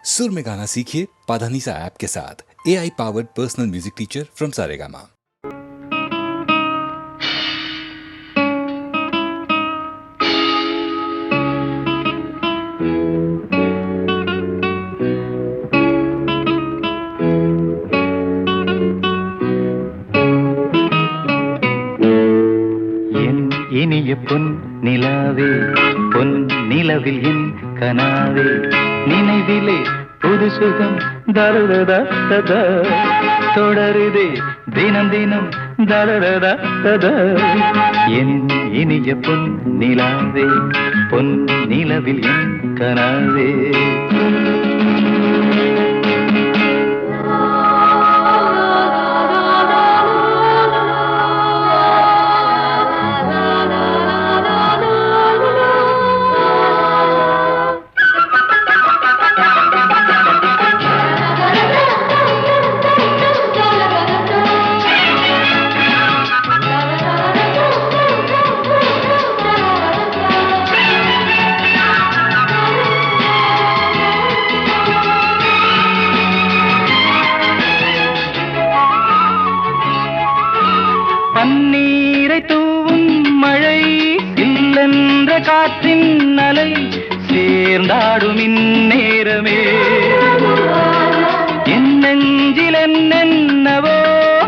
सुर में गाना सीखिए पाधानीसा ऐप के साथ। AI powered personal music teacher from Saregama. இனிய பொன் நிலாவே பொன் நிலவில் என் கனாவே நினைவிலே புது சுகம் தருததா ததா தொடருதே தினம் தினம் தருததா ததா என் இனிய பொன் நிலாவே பொன் நிலவில் என் கனாவே பன்னீரை தூவும் மழை இல்லென்ற காற்றின் அலை சேர்ந்தாடும் இந்நேரமே என் நெஞ்சில் என்னென்னவோ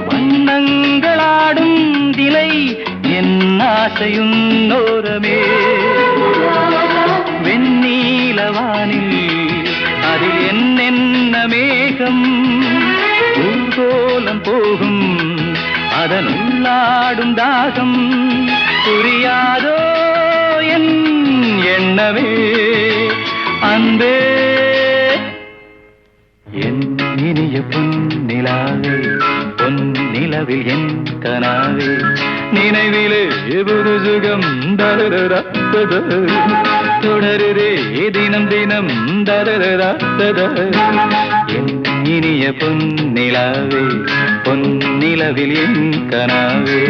வண்ணங்களாடும் திலை என் ஆசையும் நோரமே வெண்ணீலவானில் அதில் என்னென்ன மேகம் ஊர்கோலம் போகும் அதன் உள்ளாடும் தாகம் புரியாதோ என் எண்ணமே அன்பே என் இனிய பொன் நிலாவே பொன் நிலவில் என் கனாவே நினைவிலே புது சுகம் தருதா தொடருதே தினம் தினம் தருதா என் இனிய பொன் நிலாவே பொன் நிலவில் என் கனாவே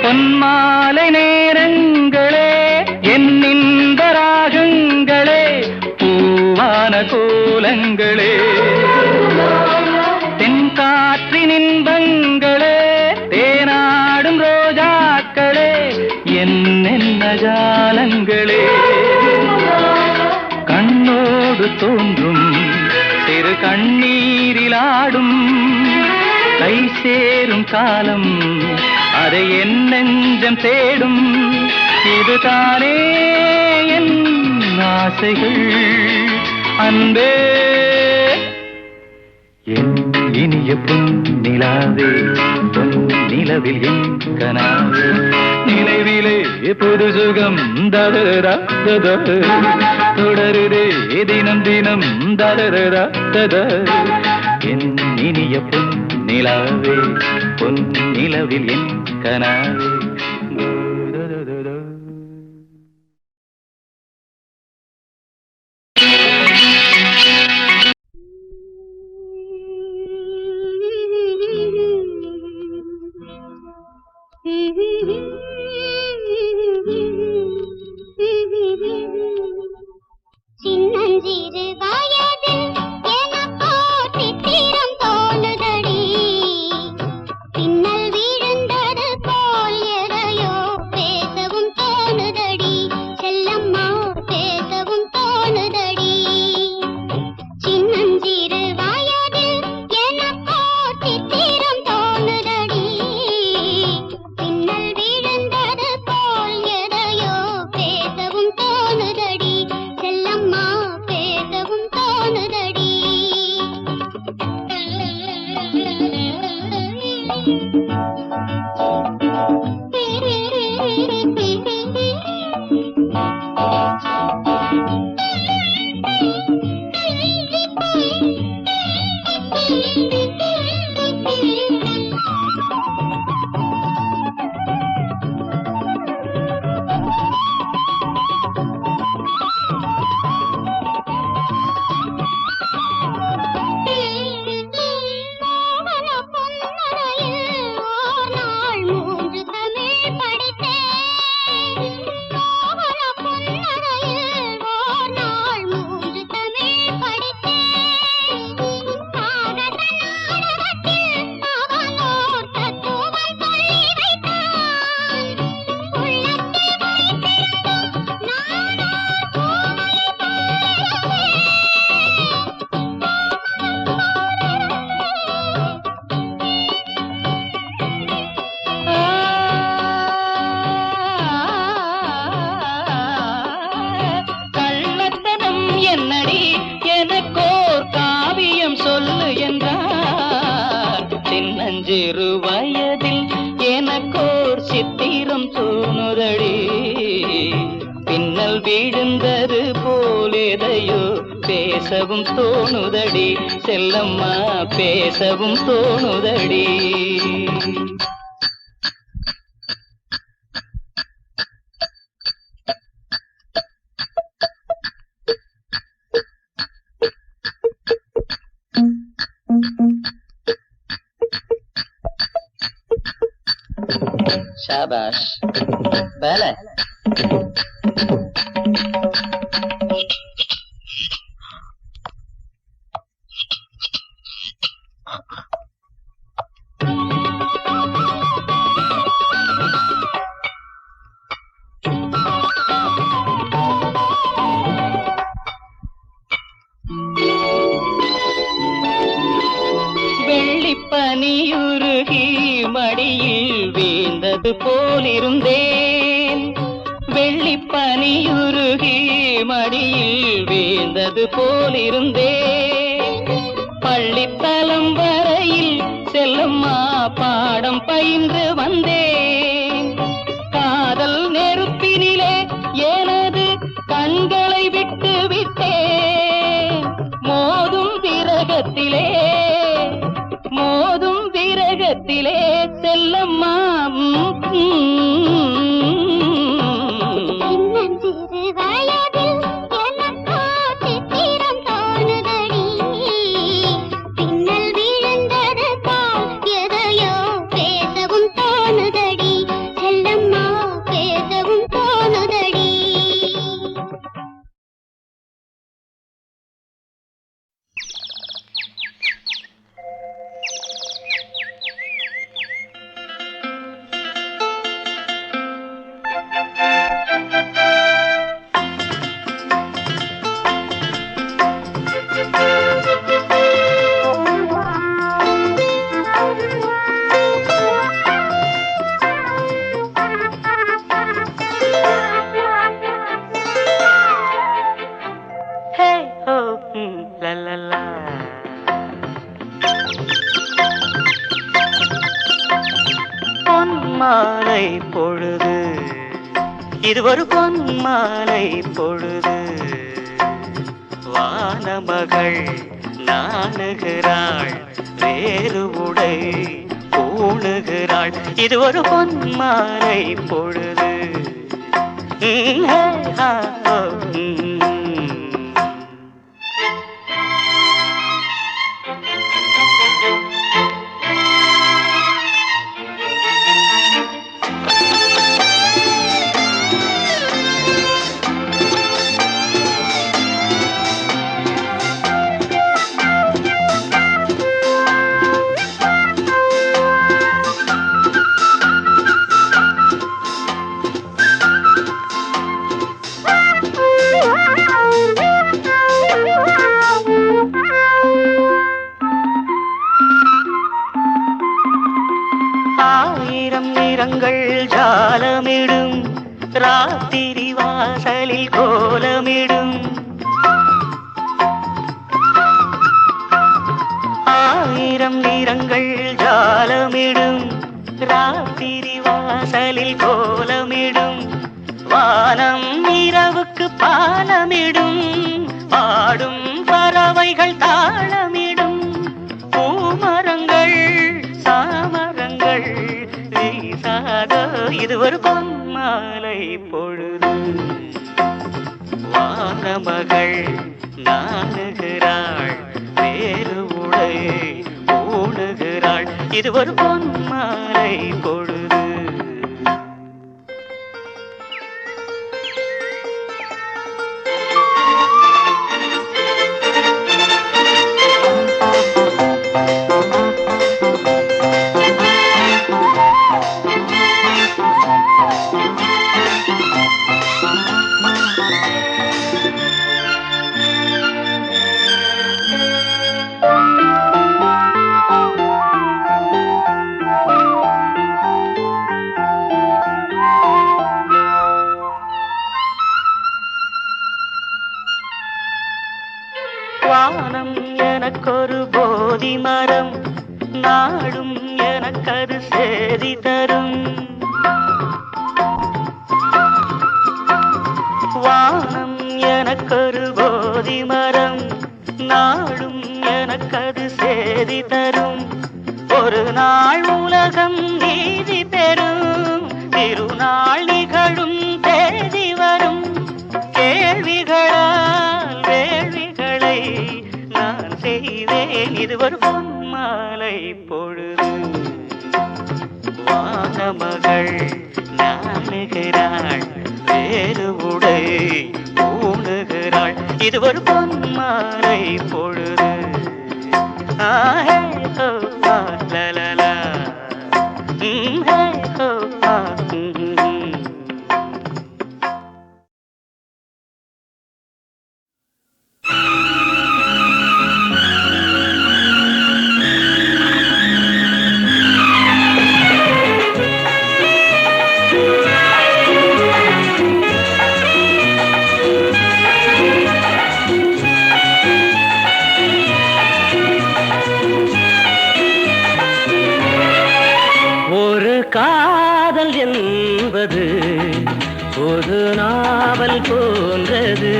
பொன்மாலை நேரங்களே என்னின்ப ராகங்களே பூவான கோலங்களே தென்காற்றின் இன்பங்களே தேனாடும் ரோஜாக்களே என்னென்ன ஜாலங்களே கண்ணோடு தோன்றும் சிறு கண்ணீரிலாடும் கை சேரும் காலம் அதை என் நெஞ்சம் தேடும் இதுதானே என் ஆசைகள் அன்பே என் இனிய பொன் நிலாவே பொன் நிலவில் என் கனாவே நினைவிலே புது சுகம் தருதா ததா தொடருதே தினம் தினம் தருதா ததா என் இனிய பொன் நிலாவே பொன் நிலவில் என் கனாவே சின்னஞ்சிறு வயதில் எனக்கோ சித்திரம் தோணுதடி பின்னல் விழுந்தது போல் தோணுதடி எனக்கோர் காவியம் சொல்லு என்றார். சின்னஞ்சிறு வயதில் எனக்கோர் சித்திரம் தோணுதடி. பின்னல் விழுந்தது போலேதையோ பேசவும் தோணுதடி. செல்லம்மா பேசவும் தோணுதடி. शाबाश पहले வெள்ளிப்பனியுருகி மடியில் வீழ்ந்தது போலிருந்தேன். வெள்ளிப்பனியுருகி மடியில் வீழ்ந்தது போலிருந்தேன். பள்ளித்தலம் வரையில் செல்லம்மா பாடம் பயின்று வந்தேன். காதல் நெருப்பினிலே எனது கண்களை விட்டு விட்டேன். மோதும் விரகத்திலே செல்லம்மா சின்னஞ்சிறு வயதில் எனக்கோ சித்திரம் தோணுதடி. பின்னல் விழுந்தது போல் எதையோ பேசவும் தோணுதடி. செல்லம்மா பேசவும் தோணுதடி. பொன்மாலை பொழுது இது ஒரு பொன்மாலை பொழுது. வானமகள் நாணுகிறாள் வேறு உடை பூணுகிறாள். இது ஒரு பொன்மாலை பொழுது. ஆயிரம் நிறங்கள் ஜாலமிடும் ராத்திரி வாசலில் கோலமிடும். ஆயிரம் நிறங்கள் ஜாலமிடும் ராத்திரி வாசலில் கோலமிடும். வானம் இரவுக்கு பாலமிடும் பாடும் பறவைகள் தாளமிடும். பூமரங்கள் சாமரங்கள் வீசாத இது ஒரு பொன்மாலை பொழுது. வானமகள் நாணுகிறாள் வேறு உடை பூணுகிறாள். இது ஒரு பொன்மாலை பொழுது. வானம் எனக்கொரு போதி மரம், நாடும் எனக்கது சேதி தரும். வானம் எனக்கொரு போதி மரம், நாடும் எனக்கது சேதி தரும். ஒரு நாள் உலகம் நீதி பெறும், திருநாள் நிகழும் தேதி வரும். கேள்விகளால் வேள்விகளை நான் செய்வேன், இது ஒரு பொன்மாலை பொழுது. வானமகள் நாணுகிறாள், வேறு உடை ஊணுகிறாள், இது ஒரு பொன்மாலை பொழுது. ஆஹே ஹோ லலலா, ஹே ஹோ காதல் என்பது ஒரு நாவல் போன்றது.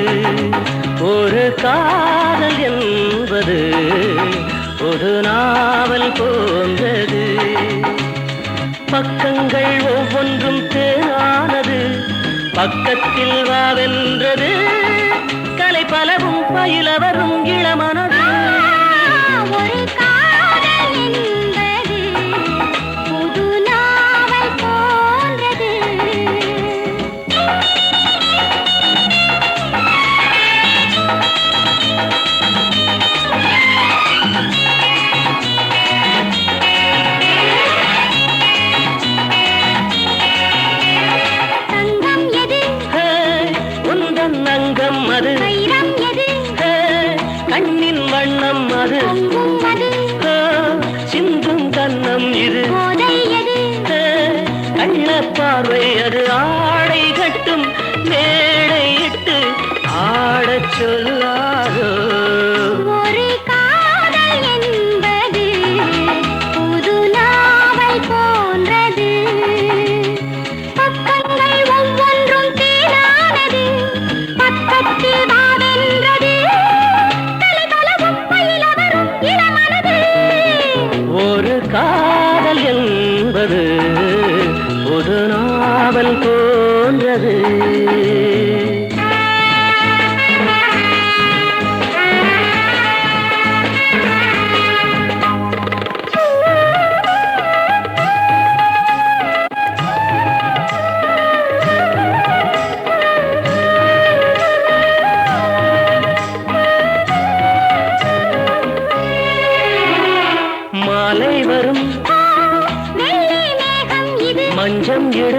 ஒரு காதல் என்பது ஒரு நாவல் போன்றது. பக்கங்கள் ஒவ்வொன்றும் தேனானது, பக்கத்தில் வாவென்றது. கலை பலவும் பயில வரும் இளமனது. ஒரு காதல் என்பது புது நாவல் போன்றது. தங்கம் எது? உந்தன் அங்கம் அது. வைரம் எது? கண்ணின் வண்ணம் அது. பொங்கும் அது. சிந்தும் கண்ணம் இது. போதை எது? கள்ள பார்வை அது. ஆடை கட்டும் மேடையிட்டு ஆடச் சொல்லாதோ. ஒரு காதல் என்பது புது நாவல் போன்றது. பக்கங்கள் ஒவ்வொன்றும் தேனானது, பக்கத்தில் வாவென்றது. கலைபலவும் பயில வரும் இளமனது. ஒரு காதல் என்பது ஒரு நாவல் போன்றது. மாலை வரும் வெள்ளி மேகம் இது. மஞ்சம் இட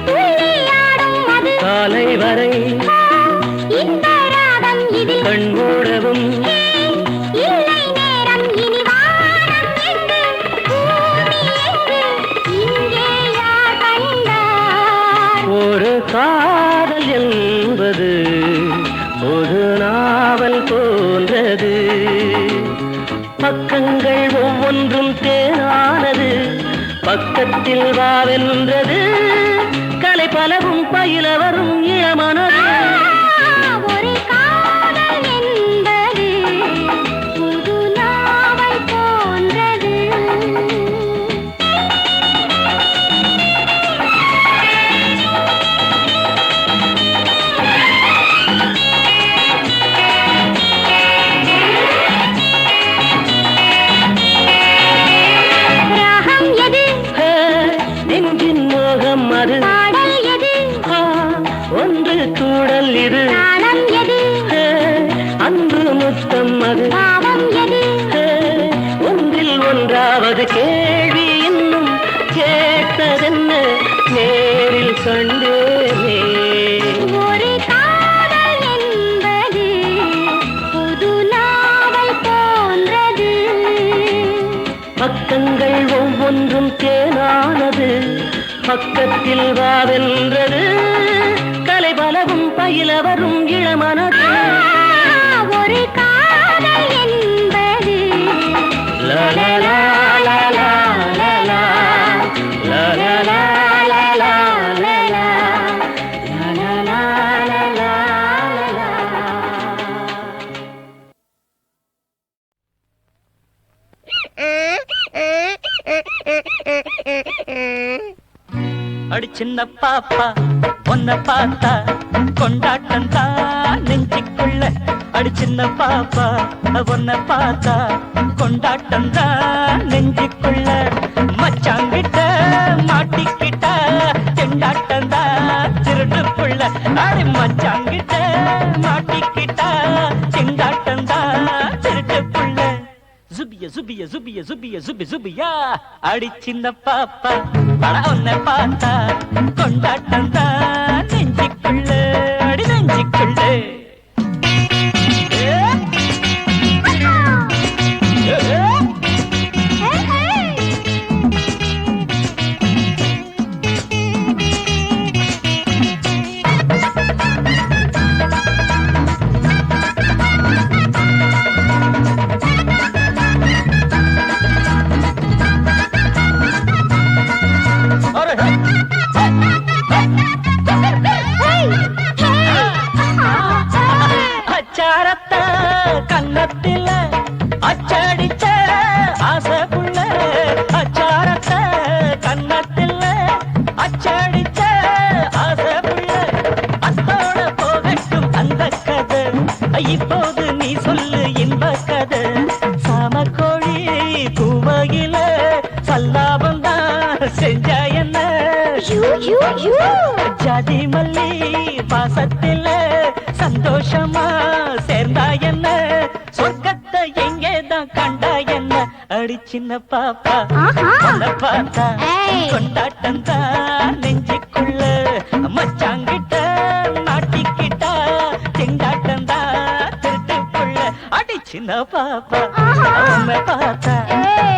துள்ளியாடும் அது. காலை வரை இந்த ராகம் இது. கண் மூடவும் இல்லை நேரம் இனி. வானம் எங்கு, பூமி எங்கு, இங்கே யார் கண்டார்? ஒரு காதல் என்பது ஒரு நாவல் போன்றது. பக்கங்கள் ஒவ்வொன்றும் தேனானது, பக்கத்தில் வாவென்றது. கலை பலவும் பயில வரும் இளமனது. ஒரு காதல் என்பது புது நாவல் போன்றது. ராகம் எது? நெஞ்சின் மோகம் அது. பாடல் எது? ஒன்று கூடல் இது. தாளம் எது? அன்பு முத்தம் அது. பாவம் எது? ஒன்றில் ஒன்றாவது கேள்வி இன்னும் கேட்டதென்ன நேரில் கண்டேனே. ஒரு காதல் என்பது புது நாவல் போன்றது. பக்கங்கள் ஒவ்வொன்றும் தேனானது, பக்கத்தில் வாவென்றது. கலை பலவும் பயில வரும் இளமனது. ஒரு அடி சின்ன பாப்பா உன்னை பார்த்தா கொண்டாட்டம் தான் நெஞ்சுக்குள்ள. அடி சின்ன பாப்பா உன்னை பார்த்தா கொண்டாட்டம் தான் நெஞ்சுக்குள்ள. மச்சாங்கிட்ட மாட்டிக்கிட்ட திண்டாட்டம் தான் திருடுக்குள்ள. அடி மச்சாங்கிட்ட மாட்டிக்கிட்ட திண்டாட்டம் தான் திருட்டுக்குள்ள. ஜுபிய ஜுபிய ஜுபிய ஜுபிய ஜுபி ஜுபியா. அடி சின்ன பாப்பா பட உன்னை பார்த்தா கொண்டாட்டம் தான் நெஞ்சுக்குள்ள. அடி நெஞ்சுக்குள்ள. அச்சாரத்த கன்னத்தில அச்சடிச்ச ஆசைக்குள்ள. அச்சாரத்த கன்னத்தில அச்சடிச்ச ஆசைக்குள்ள. அத்தோட போகட்டும் அந்த கதை, இப்போது நீ சொல்லு இன்ப கதை. சாமக்கோழி பூவையில சல்லாபம் தான் செஞ்சா என்ன. ஜாதி மல்லி வாசத்தில சந்தோஷமா சேர்ந்தா என்ன. சொர்க்கத்தை எங்கேதான் கண்டா என்ன. அடி சின்ன பாப்பா உன்னை பார்த்தா கொண்டாட்டம் தான் நெஞ்சுக்குள்ள. மச்சாங்கிட்ட மாட்டிக்கிட்டா திண்டாட்டம் தான் திருட்டுக்குள்ள. அடி சின்ன பாப்பா உன்னை பார்த்தா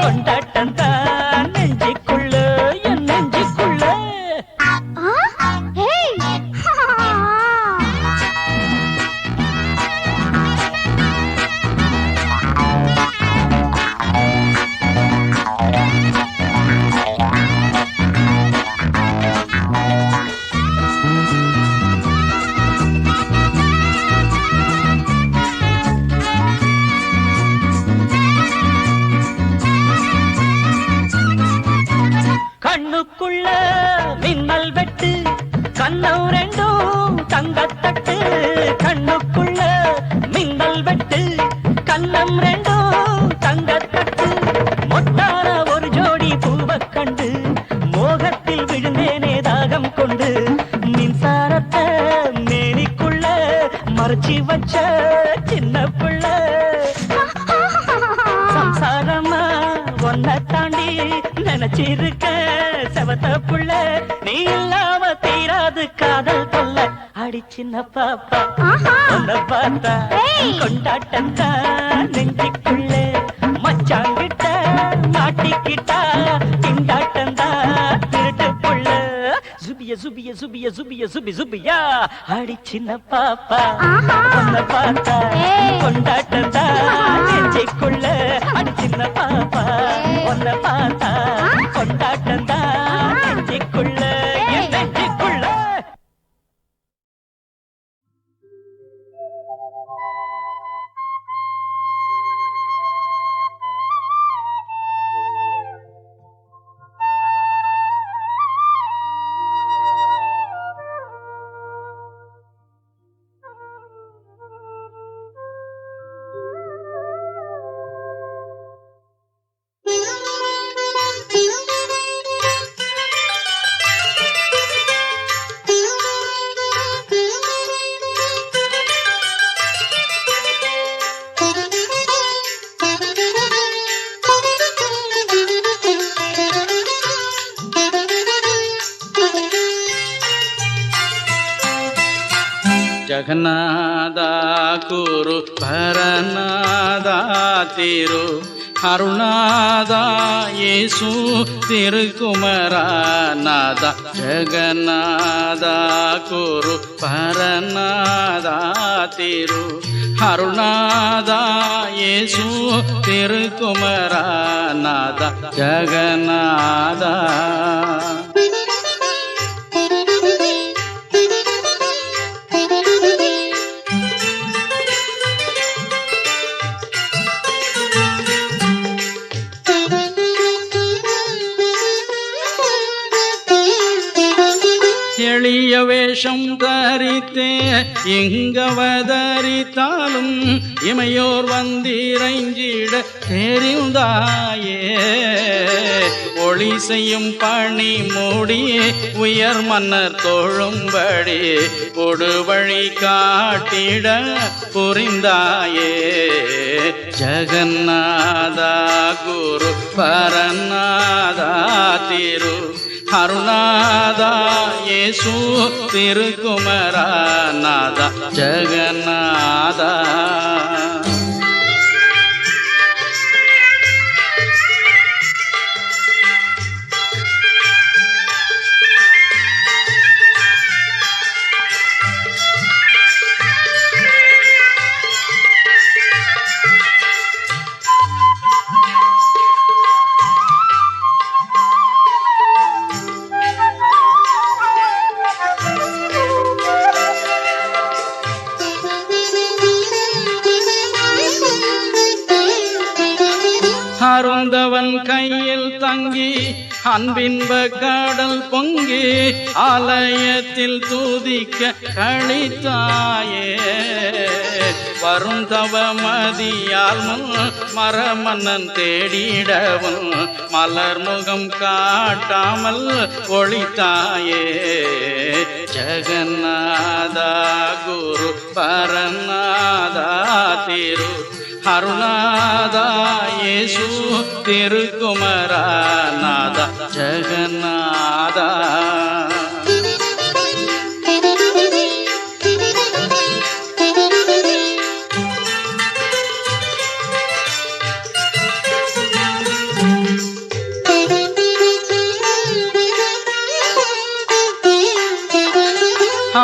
கொண்டாட்டம் தான் நெஞ்சுக்குள்ள. என் நெஞ்சுக்குள்ள. கண்ணுக்குள்ள மின்னல் வெட்டு கண்ணம் ரெண்டும் தங்கத்தட்டு. கண்ணுக்குள்ள மின்னல் வெட்டு கண்ணம் ரெண்டும் தங்கத்தட்டு. மொட்டான ஒரு ஜோடி பூவக் கண்டு மோகத்தில் விழுந்தேனே தாகம் கொண்டு. மின்சாரத்தை மேனிக்குள்ள மறைச்சி வச்ச சின்ன புள்ள. சம்சாரமா ஒன்ன தாண்டி நினைச்சிருக்க செவத்த புள்ள. நீ இல்லாம தீராது காதல் கொல்ல. அடி சின்ன பாப்பா உன்னை பார்த்தா கொண்டாட்டம் தான் நெஞ்சுக்குள்ள. மச்சாங்கிட்ட மாட்டிக்கிட்டா திண்டாட்டம் தான் திருட்டுக்குள்ள. ஜுபிய ஜுபிய ஜுபிய ஜுபிய ஜுபி ஜுபியா. அடி சின்ன பாப்பா உன்னை பார்த்தா கொண்டாட்டம் தான் நெஞ்சுக்குள்ள. அடி சின்ன பாப்பா உன்னை பார்த்தா கொண்டாட்டம் தான் நெஞ்சுக்குள்ள. என் நெஞ்சுக்குள்ள. ಜಗನ್ನಾಥ ಗುರು ಪರನಾದ ತಿರು ಅರುಣಾದ ಯೇಸು ತಿರುಕುಮರನಾದ. ಜಗನ್ನಾಥ ಗುರು ಪರನಾದ ತಿರು ಅರುಣಾದ ಯೇಸು ತಿರುಕುಮರನಾದ. ಜಗನ್ನಾಥ வேஷம் தரித்தே இங்கவதரித்தாலும் இமையோர் வந்திரைஞ்சிட தெரிந்தாயே. ஒளி செய்யும் பணி மூடி உயர் மன்னர் தோழும்படி கொடு வழி காட்டிட புரிந்தாயே. ஜெகநாதா குரு பரநாதா திரு அருணாதா இயேசு திருக்குமரநாதா ஜெகநாதா. அருந்தவன் கையில் தங்கி அன்பின்ப கடல் பொங்கி ஆலயத்தில் தூதிக்க கழித்தாயே. வருந்தவ மதியால் முன் மரமன்னன் தேடிடவும் மலர் முகம் காட்டாமல் ஒளித்தாயே. ஜெகநாதா குரு பரநாதா திரு அருணாதா இயேசு திருக்குமரநாதா ஜெகநாதா.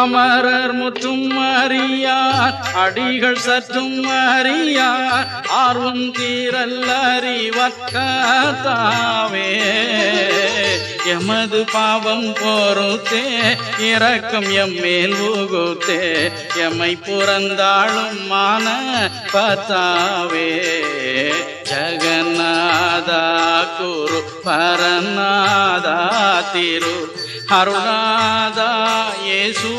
அமரர் முற்றும் அறியார் அடிகள் சற்றும் அறியார் ஆர்வம் தீரல் அறிவார் கர்த்தாவே. எமது பாவம் பொறுத்தே இரக்கம் எம்மேல் உகுத்தே எம்மை புறந்தாளும் மான பத்தாவே. ஜெகநாதா குரு பரநாதா திரு அருணாதா இயேசு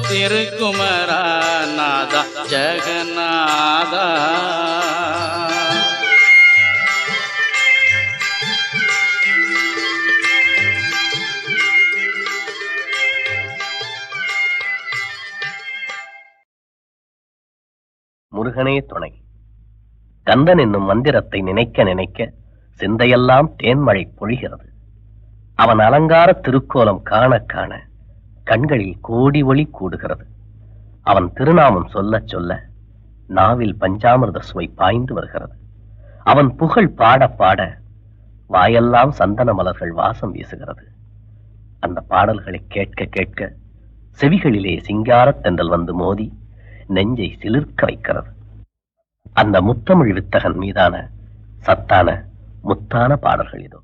திருக்குமரநாதா ஜெகநாதா. முருகனே துணை. கந்தன் என்னும் மந்திரத்தை நினைக்க நினைக்க சிந்தையெல்லாம் தேன்மழை பொழிகிறது. அவன் அலங்கார திருக்கோலம் காண காண கண்களில் கோடி ஒளி கூடுகிறது. அவன் திருநாமம் சொல்ல சொல்ல நாவில் பஞ்சாமிர்த சுவை பாய்ந்து வருகிறது. அவன் புகழ் பாட பாட வாயெல்லாம் சந்தன மலர்கள் வாசம் வீசுகிறது. அந்த பாடல்களை கேட்க கேட்க செவிகளிலே சிங்காரத் தென்றல் வந்து மோதி நெஞ்சை சிலிர்க்க வைக்கிறது. அந்த முத்தமிழ் வித்தகன் மீதான சத்தான முத்தான பாடல்கள் இதோ.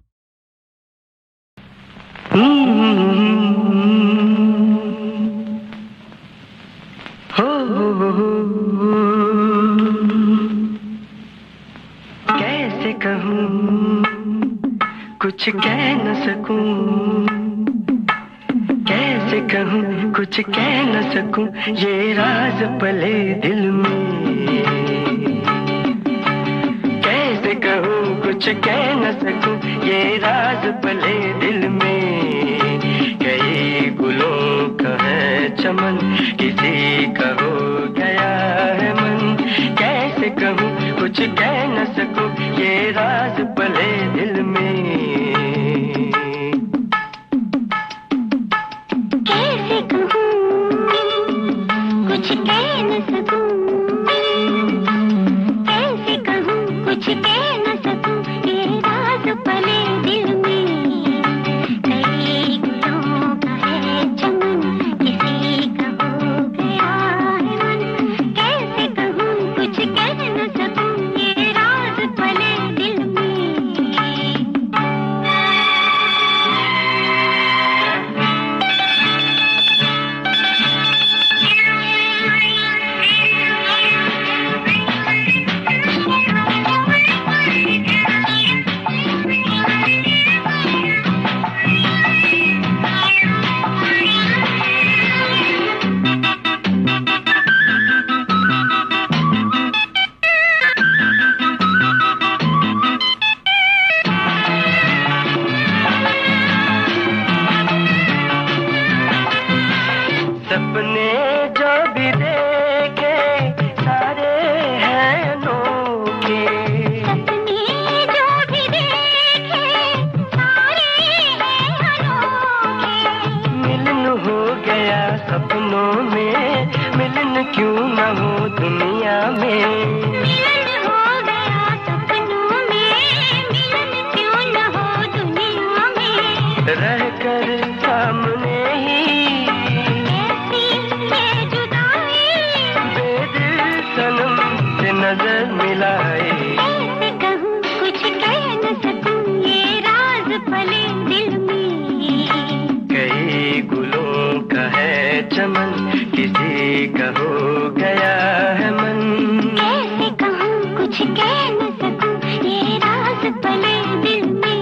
कैसे कहूँ कुछ कह न सकूं, कैसे कहूँ कुछ कह न सकूं, ये राज पले दिल में। कैसे कहूँ कुछ कह न सकूं, ये राज पले दिल में। कई गुलों का है चमन, किसी का हो गया है मन। कैसे कहूँ कुछ कह न सकूं, ये राज पले दिल में। कैसे कहूँ कुछ कह न सकूं, कैसे कहूँ कुछ कह न सकूं, ये राज पले दिल में। कई गुलों का है चमन, किसी का हो गया है मन। कैसे कहूँ कुछ कह न सकूं, ये राज पले दिल में। नजर मिलाए। कैसे कहूँ कुछ कह न सकूँ ये राज पले दिल में। कई गुलों का है चमन, किसी का हो गया है मन। कैसे कहूँ कुछ कह न सकूँ ये राज पले दिल में।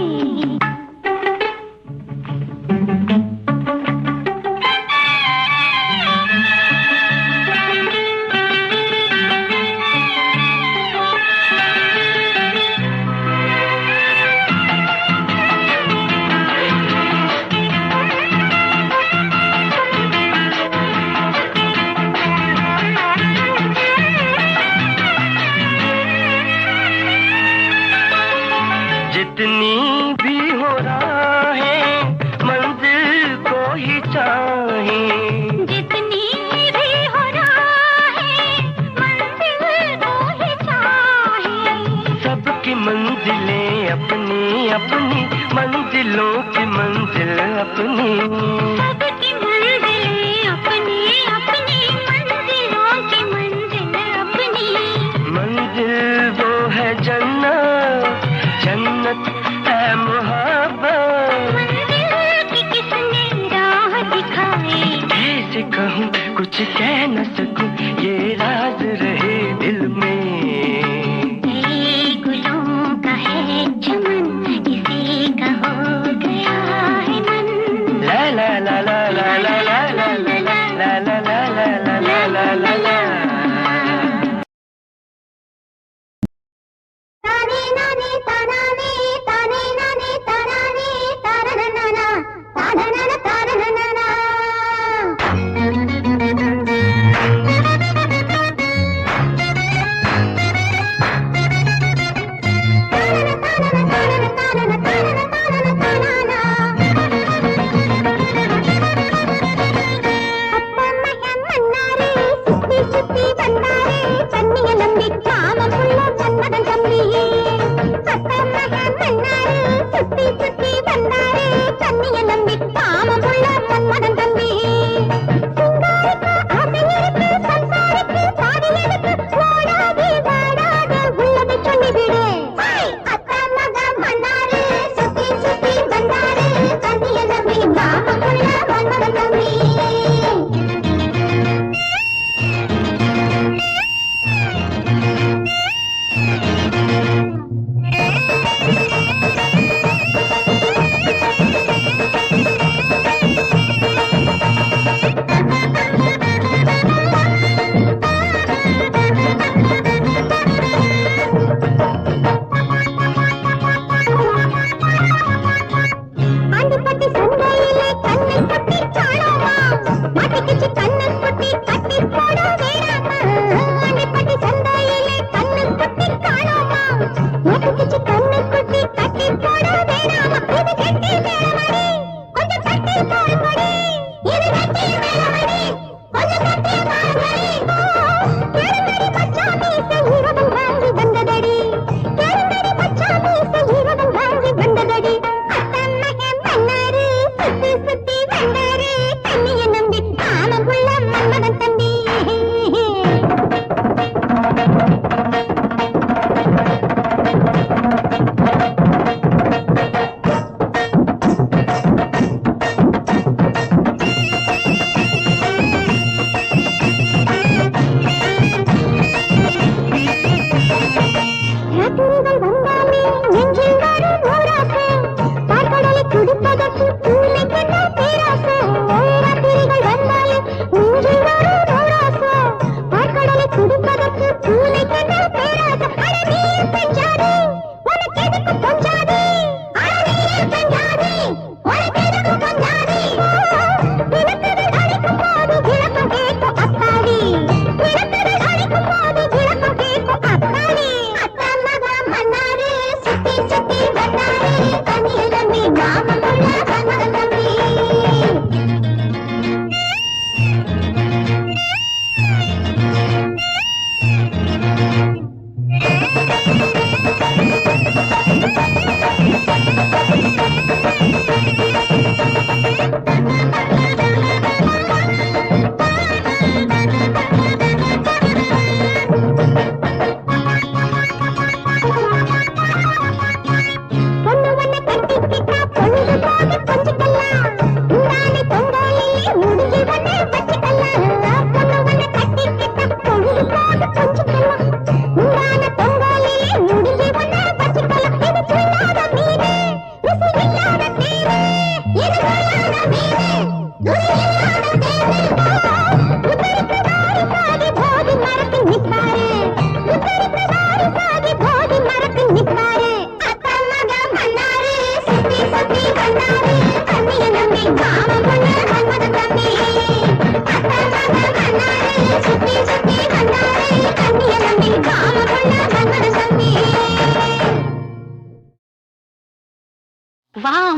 जितनी भी हो राहें मंजिल को ही चाहें। जितनी भी हो राहें मंजिल को ही चाहे। सबकी मंजिलें अपनी अपनी, मंजिलों की मंजिल अपनी। सबकी मंजिलें अपनी अपनी, मंजिलों की मंजिल अपनी। मंजिल वो है जन्नत, जन्नत है मोहब्बत। मंजिल की किसने राह दिखाई। कैसे कहूँ कुछ कह न सकूँ ये राज रहे दिल में। कई गुलों का है चमन, किसी का हो गया है मन। ला ला ला ला ला ला ला ला ला ला ला ला ला ला ला ला ला। ताने नाने तानाने ताने नाने तानाने तारननाना तारनना तारननाना।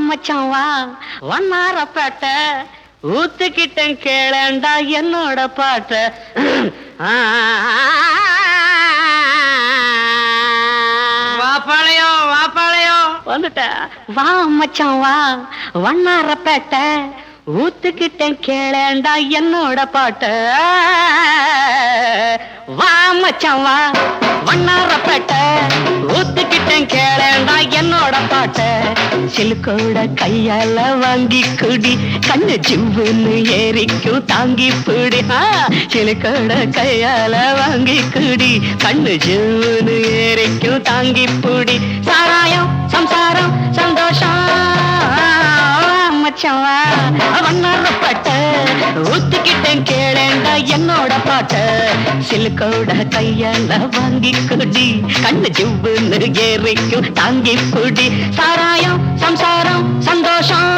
மச்சான் வா வண்ணாரப்பேட்டை ஊத்துக்கிட்டேன் கேளண்டா என்னோட பாட்ட வாப்பாளையம் வாப்பாளையம் வந்துட்ட வா மச்சான் வா வண்ணாரப்பேட்டை ஊத்துக்கிட்டேன் கேளண்டா என்னோட பாட்ட வா மச்சான் வா வண்ணாரப்பேட்டை ஊத்துக்கிட்டேன் கேளண்டா என்னோட பாட்ட சிலுக்கோட கையால வாங்கி குடி கண்ணு ஜிவ்வுன்னு ஏறிக்கும் தாங்கி பிடி சிலுக்கோட கையால வாங்கி குடி கண்ணு ஜிவ்வுன்னு ஏறிக்கும் தாங்கி பிடி சாராயம் சம்சாரம் சந்தோஷம் மச்சவா வண்ணாரப்பட்ட ஊத்துக்கிட்டேன் கேளேண்டா என்னோட பாட்ட சிலுக்கோட கையால வாங்கி குடி கண்ணு ஜிவ்வுன்னு ஏறிக்கும் தாங்கி குடி சாராயம் சம்சாரம் சந்தோஷம்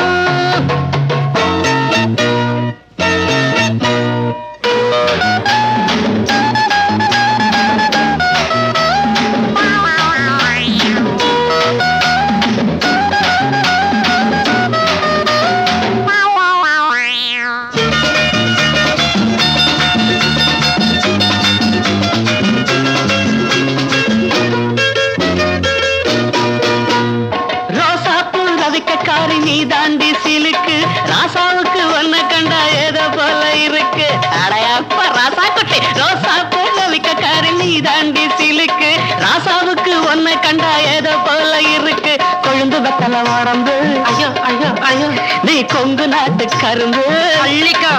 நீ தாண்டி சிலுக்கு ராசாவுக்கு ஒன்ன கண்டா ஏதோ போல இருக்கு அடையாப்ப ராசா குட்டி ரோசா போல விக்கக்காரி நீ தாண்டி சிலுக்கு ராசாவுக்கு ஒன்ன கண்டா ஏதோ போல இருக்கு கொழுந்து வெத்தல உடம்பு ஐயோ ஐயோ ஐயோ நீ கொங்கு நாட்டு கரும்பு அள்ளிக்கா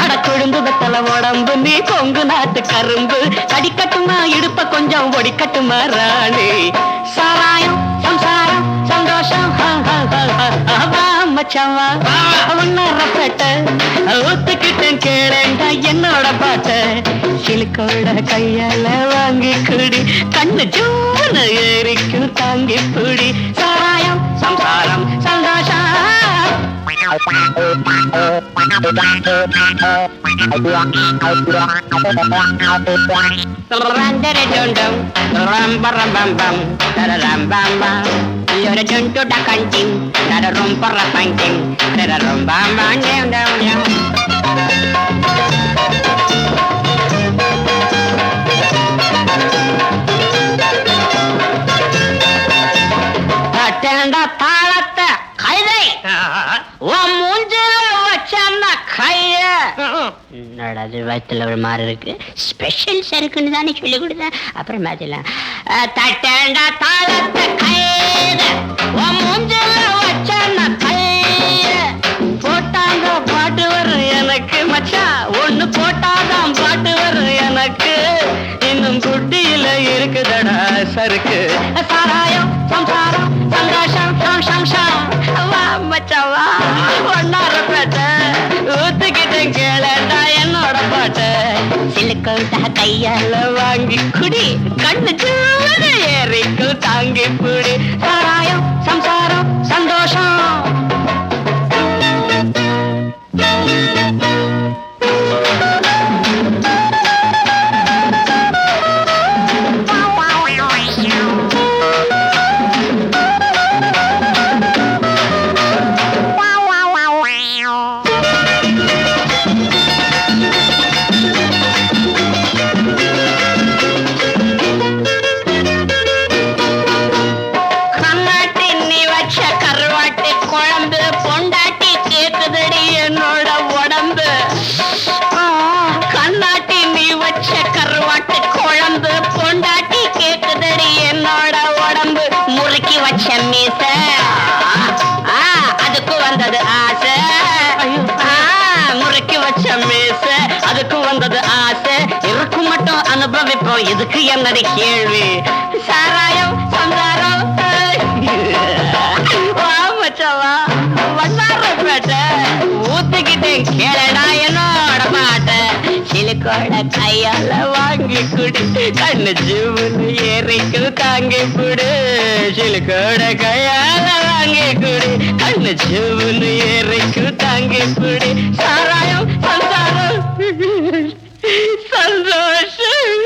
அட கொழுந்து வெத்தல உடம்பு நீ கொங்கு நாட்டு கரும்பு கடிக்கட்டுமா இடுப்ப கொஞ்சம் ஒடிக்கட்டுமா ராணி சாராயம் சம்சாரம் சந்தோஷம் மச்சவா வண்ணாரப்பேட்ட ஊத்துக்கிட்டேன் கேளேண்டா என்னோட பாட்ட சிலுக்கோட கையால வாங்கி குடி கண்ணு ஜூன்னு ஏறிக்கும் தாங்கி குடி சாராயம் சம்சாரம் சந்தோஷம் You're a junto da canting, not a room for a painting, not a room bam down. Attend a palata, Kaide, one moonjil, what's கைய அது வயிற்றுல ஒரு மாதிரி இருக்கு ஸ்பெஷல் சருக்குன்னு தானே சொல்லி கொடுத்தேன் அப்புறம் மாத்திடலாம் தட்டேண்டா தாளத்தை கைத மூஞ்சல வச்ச கைய போட்டாங்க பாட்டு வரும் எனக்கு மச்சான் ஒண்ணு போட்டாதான் பாட்டு வரும் எனக்கு இன்னும் குட்டியில இருக்குதடா சருக்கு சாராயம் சம்சாரம் சந்தோஷம் சம்சம் வா மச்சவா ஒன்னாரப்பேட்ட ஊத்துக்கிட்டேன் கேளடா என்னோட பாட்ட சிலுக்கோட கையால வாங்கி குடி கண்ணு ஜூன்னு ஏறிக்கும் தாங்கி புடி சாராயம் சம்சாரம் சந்தோஷம் அதுக்கு வந்தது ஆசை முறைக்கு வச்ச மீச அதுக்கு வந்தது ஆசை இருக்கும் மட்டும் அனுபவிப்போம் இதுக்கு என்னடி கேள்வி சாராயம் சந்தாரம் மச்சவா வண்ணாரப்பேட்டை ஊத்துக்கிட்டேன் கேளடா என்னோட பாட்ட சிலுக்கோட கையால வாங்கி குடி கண்ணு ஜூன்னு ஏறிக்கு தாங்கி புடு சிலுக்கோட கையால வாங்கி குடி கண்ணு ஜூன்னு ஏறிக்கு தாங்கி புடி சாராயம் சந்தாரம் சந்தோஷம்